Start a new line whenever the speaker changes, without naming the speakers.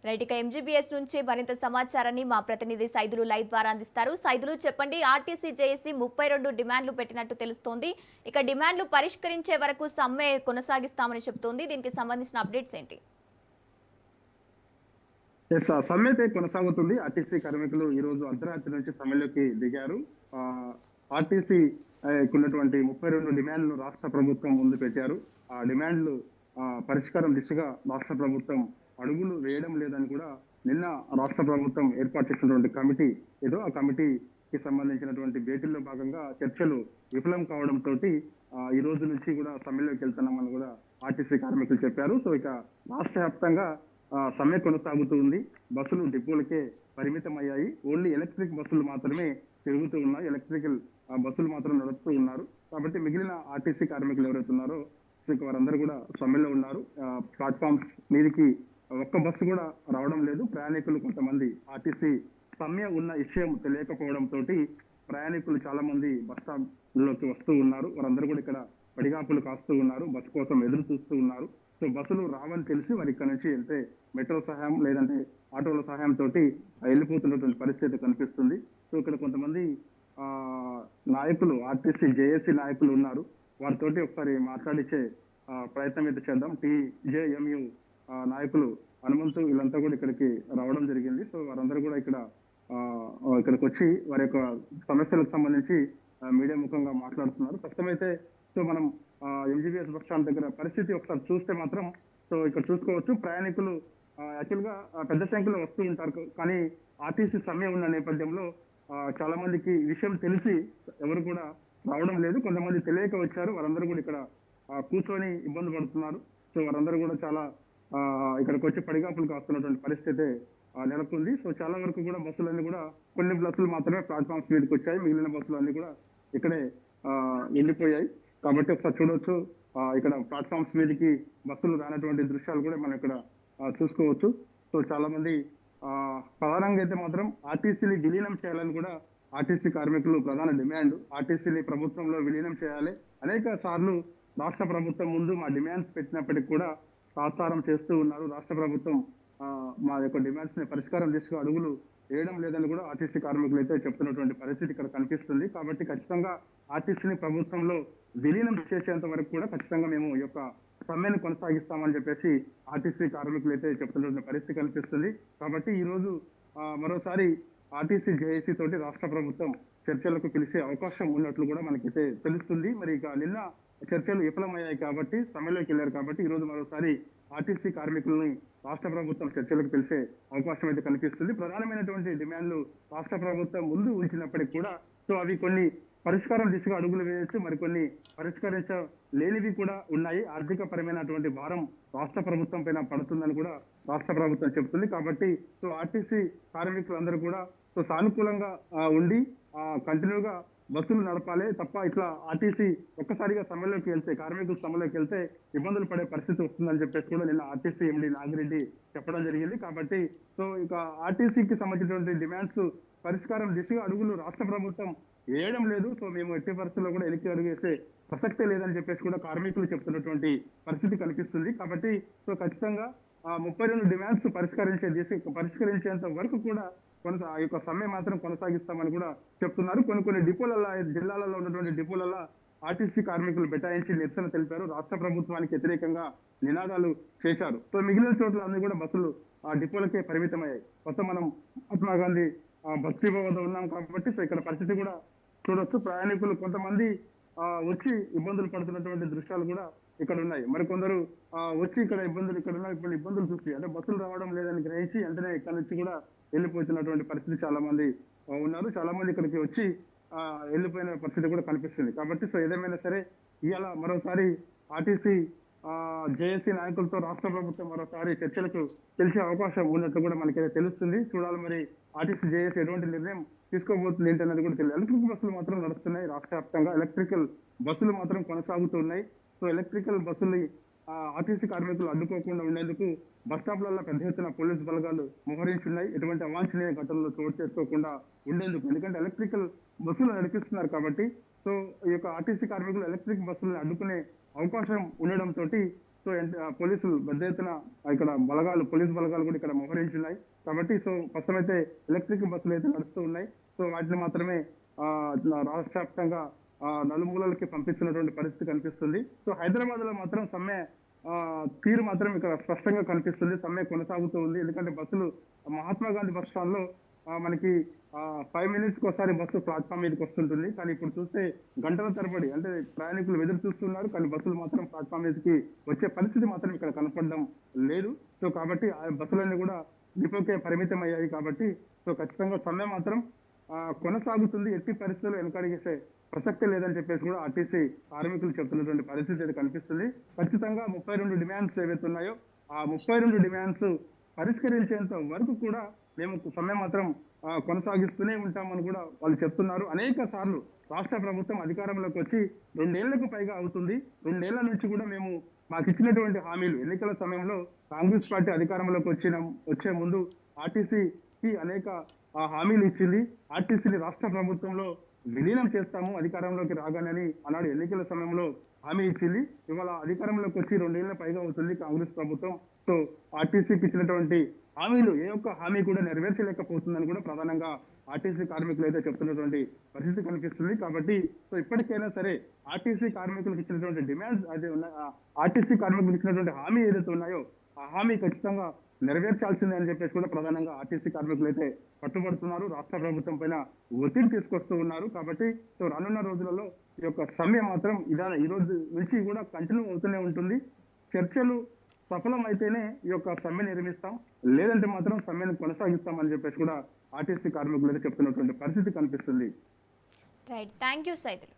Right ఇక MGBS నుంచి మరింత సమాచారాన్ని మా ప్రతినిధి సైదులు లైవ్ ద్వారా అందిస్తారు. సైదులు చెప్పండి, ఆర్టీసీ జేఏసీ 32 డిమాండ్లు పెట్టినట్టు తెలుస్తోంది. ఇక డిమాండ్లు పరిష్కరించే వరకు సమ్మె కొనసాగిస్తామని చెబుతోంది. దీనికి సంబంధించిన అప్డేట్స్ ఏంటి?
సమ్మె అయితే కొనసాగుతుంది. ఆర్టీసీ కార్మికులు ఈ రోజు అర్ధరాత్రి నుంచి సమ్మెలోకి దిగారు. ఆర్టీసీ ఉన్నటువంటి 32 డిమాండ్లు రాష్ట్ర ప్రభుత్వం ముందు పెట్టారు. ఆ డిమాండ్లు పరిష్కారం దిశగా రాష్ట్ర ప్రభుత్వం అడుగులు వేయడం లేదని కూడా నిన్న రాష్ట్ర ప్రభుత్వం ఏర్పాటు చేసినటువంటి కమిటీ ఆ కమిటీకి సంబంధించినటువంటి భేటీల్లో భాగంగా చర్చలు విఫలం కావడంతో ఈ రోజు నుంచి కూడా సమ్మెలోకి వెళ్తున్నామని కూడా ఆర్టీసీ కార్మికులు చెప్పారు. సో ఇక రాష్ట్ర వ్యాప్తంగా సమ్మె కొనసాగుతూ ఉంది. బస్సులు డిపోలకే పరిమితం అయ్యాయి. ఓన్లీ ఎలక్ట్రిక్ బస్సులు మాత్రమే తిరుగుతూ ఉన్నాయి. ఎలక్ట్రికల్ బస్సులు మాత్రం నడుపుతూ ఉన్నారు. కాబట్టి మిగిలిన ఆర్టీసీ కార్మికులు ఎవరైతే ఉన్నారో వారందరూ కూడా సమ్మెలో ఉన్నారు. ప్లాట్ఫామ్స్ మీదకి ఒక్క బస్సు కూడా రావడం లేదు. ప్రయాణికులు కొంతమంది ఆర్టీసీ సమ్మె ఉన్న విషయం తెలియకపోవడంతో ప్రయాణికులు చాలా మంది బస్ స్టాండ్ లోకి వస్తూ ఉన్నారు. వారందరూ కూడా ఇక్కడ పడిగాపులు కాస్తూ ఉన్నారు. బస్సు కోసం ఎదురు చూస్తూ ఉన్నారు. సో బస్సులు రావని తెలిసి వారి ఇక్కడ నుంచి వెళ్తే మెట్రో సహాయం లేదంటే ఆటోల సహాయంతో వెళ్ళిపోతున్నటువంటి పరిస్థితి కనిపిస్తుంది. సో ఇక్కడ కొంతమంది నాయకులు ఆర్టీసీ జేఏసీ నాయకులు ఉన్నారు. వారితోటి ఒకసారి మాట్లాడించే ప్రయత్నం అయితే చేద్దాం. టీజేఎంయు నాయకులు హనుమంతు వీళ్ళంతా కూడా ఇక్కడికి రావడం జరిగింది. సో వారందరూ కూడా ఇక్కడికి వచ్చి వారి యొక్క సమస్యలకు సంబంధించి మీడియా ముఖంగా మాట్లాడుతున్నారు. ప్రస్తుతమైతే సో మనం ఎంజీబీఎస్ బస్ స్టాండ్ దగ్గర పరిస్థితి ఒకసారి చూస్తే మాత్రం సో ఇక్కడ చూసుకోవచ్చు. ప్రయాణికులు యాక్చువల్ గా పెద్ద సంఖ్యలో వస్తూ ఉంటారు. కానీ ఆర్టీసీ సమ్మె ఉన్న నేపథ్యంలో చాలా మందికి ఈ విషయం తెలిసి ఎవరు కూడా రావడం లేదు. కొంతమంది తెలియక వచ్చారు. వారందరూ కూడా ఇక్కడ కూర్చొని ఇబ్బంది పడుతున్నారు. సో వారందరూ కూడా చాలా ఇక్కడికి వచ్చి పడిగాపులు కాస్తున్నటువంటి పరిస్థితి నెలకొంది. సో చాలా వరకు కూడా బస్సులన్నీ కూడా కొన్ని బస్సులు మాత్రమే ప్లాట్ఫామ్స్ మీదకి వచ్చాయి. మిగిలిన బస్సులు అన్ని కూడా ఇక్కడే వెళ్ళిపోయాయి. కాబట్టి ఒకసారి చూడవచ్చు, ఇక్కడ ప్లాట్ఫామ్స్ మీదకి బస్సులు రానటువంటి దృశ్యాలు కూడా మనం ఇక్కడ చూసుకోవచ్చు. సో చాలా మంది ప్రధానంగా అయితే మాత్రం ఆర్టీసీని విలీనం చేయాలని కూడా ఆర్టీసీ కార్మికులు ప్రధాన డిమాండ్. ఆర్టీసీని ప్రభుత్వంలో విలీనం చేయాలి. అనేక సార్లు రాష్ట్ర ప్రభుత్వం ముందు మా డిమాండ్స్ పెట్టినప్పటికీ కూడా తాత్సారం చేస్తూ ఉన్నారు. రాష్ట్ర ప్రభుత్వం మా యొక్క డిమాండ్స్ ని పరిష్కారం దిశగా అడుగులు వేయడం లేదని కూడా ఆర్టీసీ కార్మికులు అయితే చెప్తున్నటువంటి పరిస్థితి ఇక్కడ కనిపిస్తుంది. కాబట్టి ఖచ్చితంగా ఆర్టీసీని ప్రభుత్వంలో విలీనం చేసేంత వరకు కూడా ఖచ్చితంగా మేము ఈ యొక్క సమ్మెను కొనసాగిస్తామని చెప్పేసి ఆర్టీసీ కార్మికులు అయితే చెప్తున్నటువంటి పరిస్థితి కనిపిస్తుంది. కాబట్టి ఈ రోజు మరోసారి ఆర్టీసీ జేఏసీ తోటి రాష్ట్ర ప్రభుత్వం చర్చలకు పిలిచే అవకాశం ఉన్నట్లు కూడా మనకైతే తెలుస్తుంది. మరి ఇక నిన్న చర్చలు విఫలమయ్యాయి కాబట్టి సమ్మెలోకి వెళ్ళారు. కాబట్టి ఈ రోజు మరోసారి ఆర్టీసీ కార్మికులని రాష్ట్ర ప్రభుత్వం చర్చలకు పిలిచే అవకాశం అయితే కనిపిస్తుంది. ప్రధానమైనటువంటి డిమాండ్లు రాష్ట్ర ప్రభుత్వం ముందు ఉంచినప్పటికీ కూడా సో అవి కొన్ని పరిష్కారం దిశగా అడుగులు వేయచ్చు, మరికొన్ని పరిష్కరించలేనివి కూడా ఉన్నాయి. ఆర్థిక పరమైనటువంటి భారం రాష్ట్ర ప్రభుత్వం పైన పడుతుందని కూడా రాష్ట్ర ప్రభుత్వం చెబుతుంది. కాబట్టి సో ఆర్టీసీ కార్మికులందరూ కూడా సో సానుకూలంగా ఉండి కంటిన్యూగా బస్సులు నడపాలి తప్ప ఇట్లా ఆర్టీసీ ఒక్కసారిగా సమ్మెలోకి వెళ్తే కార్మికులు సమ్మెలోకి వెళ్తే ఇబ్బందులు పడే పరిస్థితి వస్తుందని చెప్పేసి కూడా నిన్న ఆర్టీసీ ఎండీ నాగిరెడ్డి చెప్పడం జరిగింది. కాబట్టి సో ఇక ఆర్టీసీకి సంబంధించినటువంటి డిమాండ్స్ పరిష్కారం దిశగా అడుగులు రాష్ట్ర ప్రభుత్వం వేయడం లేదు. సో మేము ఎట్టి పరిస్థితుల్లో కూడా వెనక్కి అడుగు వేసే ప్రసక్తే లేదని చెప్పేసి కూడా కార్మికులు చెప్తున్నటువంటి పరిస్థితి కనిపిస్తుంది. కాబట్టి సో ఖచ్చితంగా 32 డిమాండ్స్ పరిష్కరించేంత వరకు కూడా ఆ యొక్క సమ్మె మాత్రం కొనసాగిస్తామని కూడా చెప్తున్నారు. కొన్ని డిపోలలో జిల్లాలలో ఉన్నటువంటి డిపోలలో ఆర్టీసీ కార్మికులు బెటాయించి నిరసన తెలిపారు. రాష్ట్ర ప్రభుత్వానికి వ్యతిరేకంగా నినాదాలు చేశారు. సో మిగిలిన చోట్ల అన్ని కూడా బస్సులు ఆ డిపోలకే పరిమితమయ్యాయి. మొత్తం మనం మహాత్మా గాంధీ బస్ డిపో వద్ద ఉన్నాం కాబట్టి సో ఇక్కడ పరిస్థితి కూడా చూడొచ్చు. ప్రయాణికులు కొంతమంది వచ్చి ఇబ్బందులు పడుతున్నటువంటి దృశ్యాలు కూడా ఇక్కడ ఉన్నాయి. మరికొందరు వచ్చి ఇక్కడ ఇబ్బందులు చూసి అంటే బస్సులు రావడం లేదని గ్రహించి వెంటనే ఇక్కడ నుంచి కూడా వెళ్ళిపోతున్నటువంటి పరిస్థితి చాలా మంది ఉన్నారు. చాలా మంది ఇక్కడికి వచ్చి వెళ్ళిపోయిన పరిస్థితి కూడా కనిపిస్తుంది. కాబట్టి సో ఏదేమైనా సరే ఇవాళ మరోసారి ఆర్టీసీ జేఏసీ నాయకులతో రాష్ట్ర ప్రభుత్వం మరోసారి చర్చలకు తెలిసే అవకాశం ఉన్నట్లు కూడా మనకైతే తెలుస్తుంది. చూడాలి మరి ఆర్టీసీ జేఏసీ ఎటువంటి నిర్ణయం తీసుకోబోతుంది ఏంటన్నది కూడా తెలియదు. ఎలక్ట్రిక్ బస్సులు మాత్రం నడుస్తున్నాయి రాష్ట్ర వ్యాప్తంగా. ఎలక్ట్రికల్ బస్సులు మాత్రం కొనసాగుతూ ఉన్నాయి. సో ఎలక్ట్రికల్ బస్సులు ఆర్టీసీ కార్మికులు అడ్డుకోకుండా ఉండేందుకు బస్ స్టాప్లలో పెద్ద ఎత్తున పోలీసు బలగాలు మోహరించున్నాయి. ఎటువంటి అవాంఛనీయ ఘటనలు చోటు చేసుకోకుండా ఉండేందుకు. ఎందుకంటే ఎలక్ట్రికల్ బస్సులు నడిపిస్తున్నారు కాబట్టి సో ఈ యొక్క ఆర్టీసీ కార్మికులు ఎలక్ట్రిక్ బస్సులను అడ్డుకునే అవకాశం ఉండడంతో సో పోలీసులు పెద్ద ఎత్తున ఇక్కడ పోలీస్ బలగాలు కూడా ఇక్కడ మోహరించున్నాయి. కాబట్టి సో ప్రస్తుతం అయితే ఎలక్ట్రిక్ బస్సులు అయితే నడుస్తూ ఉన్నాయి. సో వాటిని మాత్రమే రాష్ట్ర వ్యాప్తంగా నలుమూలలకి పంపించినటువంటి పరిస్థితి కనిపిస్తుంది. సో హైదరాబాద్ లో మాత్రం సమ్మె తీరు మాత్రం ఇక్కడ స్పష్టంగా కనిపిస్తుంది. సమ్మె కొనసాగుతూ ఉంది. ఎందుకంటే బస్సులు మహాత్మా గాంధీ బస్ స్టాండ్ లో మనకి 5 minutes కి ఒకసారి బస్సు ప్లాట్ఫామ్ మీదకి వస్తుంటుంది. కానీ ఇప్పుడు చూస్తే గంటల తరబడి అంటే ప్రయాణికులు ఎదురు చూస్తున్నారు. కానీ బస్సులు మాత్రం ప్లాట్ఫామ్ మీదకి వచ్చే పరిస్థితి మాత్రం ఇక్కడ కనపడడం లేదు. సో కాబట్టి ఆ బస్సులన్నీ కూడా డిపోకే పరిమితం అయ్యాయి. కాబట్టి సో ఖచ్చితంగా సమ్మె మాత్రం కొనసాగుతుంది. ఎట్టి పరిస్థితుల్లో వెనకడిగేసే ప్రసక్తి లేదని చెప్పేసి కూడా ఆర్టీసీ కార్మికులు చెప్తున్నటువంటి పరిస్థితి అయితే కనిపిస్తుంది. ఖచ్చితంగా 32 డిమాండ్స్ ఏవైతే ఉన్నాయో ఆ 32 డిమాండ్స్ పరిష్కరించేంత వరకు కూడా మేము సమ్మె మాత్రం కొనసాగిస్తూనే ఉంటామని కూడా వాళ్ళు చెప్తున్నారు. అనేక సార్లు రాష్ట్ర ప్రభుత్వం అధికారంలోకి వచ్చి 2 ఏళ్లకు పైగా అవుతుంది. 2 ఏళ్ల నుంచి కూడా మేము మాకు ఇచ్చినటువంటి హామీలు ఎన్నికల సమయంలో కాంగ్రెస్ పార్టీ అధికారంలోకి వచ్చే ముందు ఆర్టీసీకి అనేక హామీలు ఇచ్చింది. ఆర్టీసీని రాష్ట్ర ప్రభుత్వంలో విలీనం చేస్తాము అధికారంలోకి రాగానని ఆనాడు ఎన్నికల సమయంలో హామీ ఇచ్చింది. ఇవాళ అధికారంలోకి వచ్చి 2 ఏళ్ల పైగా అవుతుంది కాంగ్రెస్ ప్రభుత్వం. సో ఆర్టీసీకి ఇచ్చినటువంటి హామీలు ఏ ఒక్క హామీ కూడా నెరవేర్చలేకపోతుందని కూడా ప్రధానంగా ఆర్టీసీ కార్మికులు అయితే చెప్తున్నటువంటి పరిస్థితి కనిపిస్తుంది. కాబట్టి సో ఇప్పటికైనా సరే ఆర్టీసీ కార్మికులకు ఇచ్చినటువంటి డిమాండ్స్ అదే ఆర్టీసీ కార్మికులకు ఇచ్చినటువంటి హామీ ఏదైతే ఉన్నాయో ఆ హామీ ఖచ్చితంగా నెరవేర్చాల్సిందే అని చెప్పేసి కూడా ప్రధానంగా ఆర్టీసీ కార్మికులు అయితే పట్టుబడుతున్నారు. రాష్ట్ర ప్రభుత్వం పైన ఒత్తిడి తీసుకొస్తూ ఉన్నారు. కాబట్టి సో రానున్న రోజులలో ఈ యొక్క సమ్మె మాత్రం ఈ రోజు నుంచి కూడా కంటిన్యూ అవుతూనే ఉంటుంది. చర్చలు సఫలం అయితేనే ఈ యొక్క సమ్మె నిర్మిస్తాం, లేదంటే మాత్రం సమ్మెను కొనసాగిస్తాం అని చెప్పేసి కూడా ఆర్టీసీ కార్మికులు అయితే చెప్తున్నటువంటి పరిస్థితి కనిపిస్తుంది.
Right, thank you Saidulu.